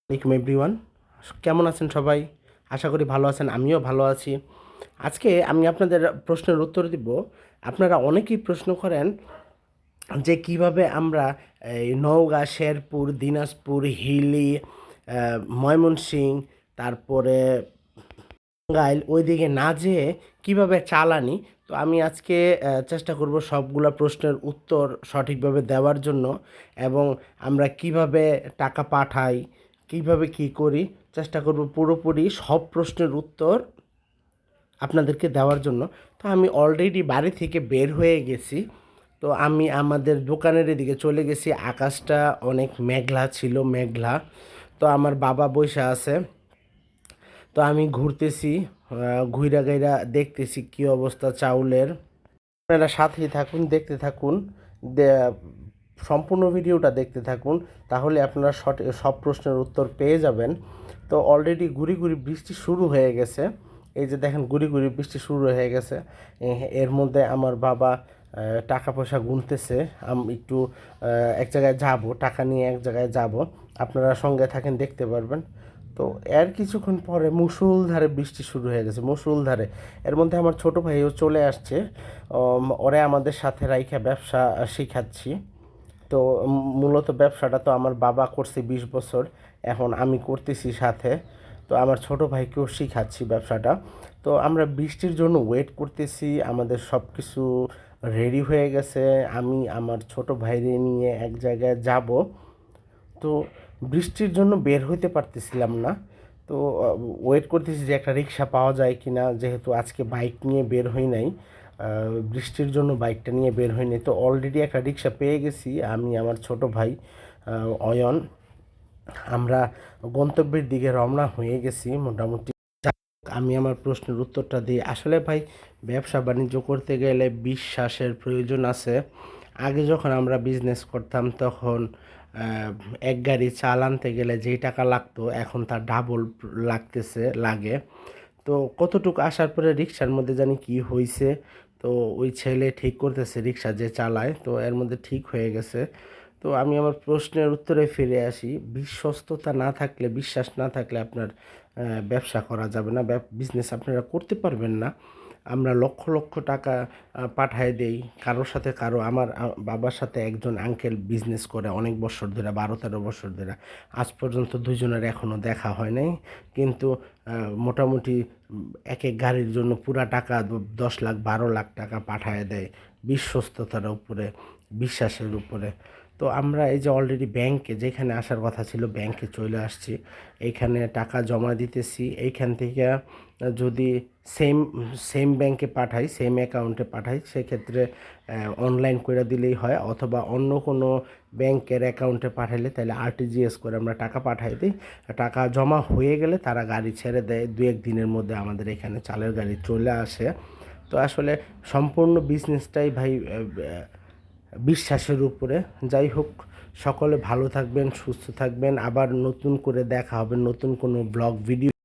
আসসালামাইকুম এভরিওয়ান, কেমন আছেন সবাই? আশা করি ভালো আছেন, আমিও ভালো আছি। আজকে আমি আপনাদের প্রশ্নের উত্তর দিব। আপনারা অনেকেই প্রশ্ন করেন যে কিভাবে আমরা এই নওগাঁ, শেরপুর, দিনাজপুর, হিলি, ময়মনসিংহ, তারপরে টাঙ্গাইল ওইদিকে না যেয়ে কীভাবে চালানি। তো আমি আজকে চেষ্টা করব সবগুলা প্রশ্নের উত্তর সঠিকভাবে দেওয়ার জন্য, এবং আমরা কিভাবে টাকা পাঠাই, কিভাবে কি করি, চেষ্টা করব পুরোপুরি সব প্রশ্নের উত্তর আপনাদেরকে দেওয়ার জন্য। তো আমি অলরেডি বাড়ি থেকে বের হয়ে গেছি। তো আমি আমাদের দোকানের এদিকে চলে গেছি। আকাশটা অনেক মেঘলা ছিল, মেঘলা। তো আমার বাবা বইসা আছে, তো আমি ঘুরতেছি, ঘুইরা গাইরা দেখতেছি কি অবস্থা চাউলের। আপনারা সাথেই থাকুন, দেখতে থাকুন, সম্পূর্ণ ভিডিওটা দেখতে থাকুন, তাহলে আপনারা সব প্রশ্নের উত্তর পেয়ে যাবেন। তো অলরেডি গুড়ি গুড়ি বৃষ্টি শুরু হয়ে গেছে। এই যে দেখেন, গুড়ি গুড়ি বৃষ্টি শুরু হয়ে গেছে। এর মধ্যে আমার বাবা টাকা পয়সা গুনতেছে। আমি একটু এক জায়গায় যাব, টাকা নিয়ে এক জায়গায় যাব, আপনারা সঙ্গে থাকেন, দেখতে পারবেন। তো এর কিছুক্ষণ পরে মুষলধারে বৃষ্টি শুরু হয়ে গেছে, মুষলধারে। এর মধ্যে আমার ছোট ভাইও চলে আসছে। ওরে আমাদের সাথে রাইখা ব্যবসা শিখাচ্ছি। তো মূলত ব্যবসাটা তো আমার বাবা করছে 20 বছর, এখন আমি করতেছি সাথে। তো আমার ছোট ভাইকেও শিখাচ্ছি ব্যবসাটা। তো আমরা বৃষ্টির জন্য ওয়েট করতেছি, আমাদের সব কিছু রেডি হয়ে গেছে। আমি আমার ছোট ভাইরে নিয়ে এক জায়গায় যাব। তো বৃষ্টির জন্য বের হইতে পারতেছিলাম না। তো ওয়েট করতেছি যে একটা রিক্সা পাওয়া যায় কি না, যেহেতু আজকে বাইক নিয়ে বের হই নাই, বৃষ্টির জন্য বাইকটা নিয়ে বের হইনি। তো অলরেডি একটা রিক্সা পেয়ে গেছি, আমি আমার ছোট ভাই অয়ন। আমরা গন্তব্যের দিকে রওনা হয়ে গেছি মোটামুটি। আমি আমার প্রশ্নের উত্তরটা দিই। আসলে ভাই, ব্যবসা বাণিজ্য করতে গেলে বিশ্বাসের প্রয়োজন আছে। আগে যখন আমরা বিজনেস করতাম তখন এক গাড়ি চাল আনতে গেলে যেই টাকা লাগতো এখন তার ডাবল লাগে। তো কতটুকু আসার পরে রিক্সার মধ্যে জানি কি হয়েছে, তো ওই ছেলে ঠিক করতেছে, রিক্সা যে চালায়, তো এর মধ্যে ঠিক হয়ে গেছে। তো আমি আমার প্রশ্নের উত্তরে ফিরে আসি। বিশ্বস্ততা না থাকলে, বিশ্বাস না থাকলে আপনার ব্যবসা করা যাবে না, বিজনেস আপনারা করতে পারবেন না। আমরা লক্ষ লক্ষ টাকা পাঠায় দেই কারোর সাথে কারো। আমার বাবার সাথে একজন আঙ্কেল বিজনেস করে অনেক বছর ধরে, 12-13 বছর ধরে। আজ পর্যন্ত দুইজনের এখনও দেখা হয় নাই, কিন্তু মোটামুটি এক এক গাড়ির জন্য পুরা টাকা 10 লাখ 12 লাখ টাকা পাঠায় দেয়, বিশ্বস্ততার উপরে, বিশ্বাসের উপরে। তো আমরা এই যে অলরেডি ব্যাংকে, যেখানে আসার কথা ছিল ব্যাংকে চলে আসছি, এইখানে টাকা জমা দিতেছি। এইখান থেকে যদি সেম সেম ব্যাংকে পাঠাই, সেম অ্যাকাউন্টে পাঠাই, সেক্ষেত্রে অনলাইন করে দিলেই হয়, অথবা অন্য কোনো ব্যাংকের অ্যাকাউন্টে পাঠাইলে তাহলে আরটিজিএস করে আমরা টাকা পাঠাই দিই। টাকা জমা হয়ে গেলে তারা গাড়ি ছেড়ে দেয়, 2-1 দিনের মধ্যে আমাদের এখানে চালের গাড়ি চলে আসে। তো আসলে সম্পূর্ণ বিজনেসটাই ভাই বিশ্বাসের উপরে। যাই হোক, সকলে ভালো থাকবেন, সুস্থ থাকবেন। আবার নতুন করে দেখা হবে নতুন কোনো ব্লগ ভিডিও।